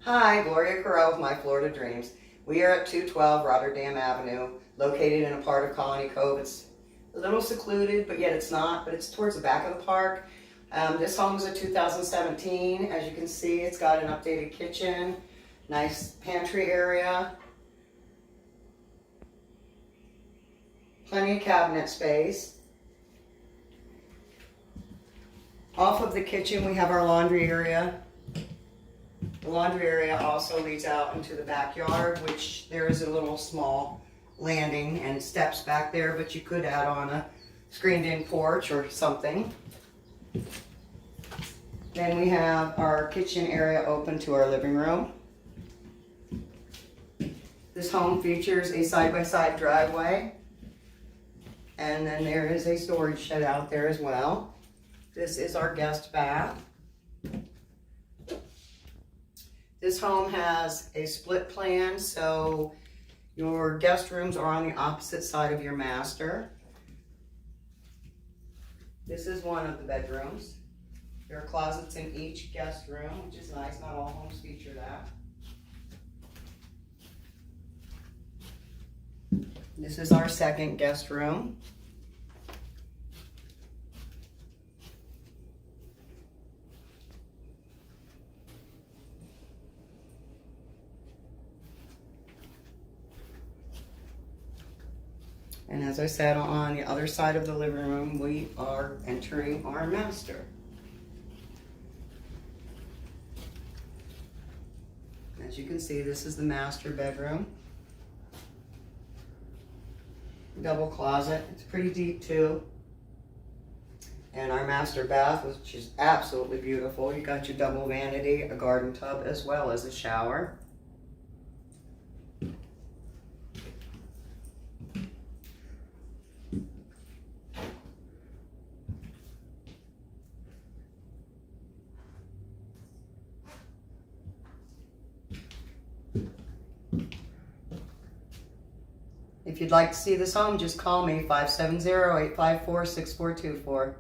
Hi, Gloria Carell with My Florida Dreams. We are at 212 Rotterdam Avenue, located in a part of Colony Cove. It's a little secluded, but yet it's not, but it's towards the back of the park. This home is a 2017. As you can see, it's got an updated kitchen, nice pantry area, plenty of cabinet space. Off of the kitchen, we have our laundry area. The laundry area also leads out into the backyard, which there is a little small landing and steps back there, but you could add on a screened-in porch or something. Then we have our kitchen area open to our living room. This home features a side-by-side driveway, and then there is a storage shed out there as well. This is our guest bath. This home has a split plan, so your guest rooms are on the opposite side of your master. This is one of the bedrooms. There are closets in each guest room, which is nice. Not all homes feature that. This is our second guest room. And as I said, on the other side of the living room, we are entering our master. As you can see, this is the master bedroom. Double closet, it's pretty deep too. And our master bath, which is absolutely beautiful. You got your double vanity, a garden tub, as well as a shower. If you'd like to see this home, just call me 570-854-6424.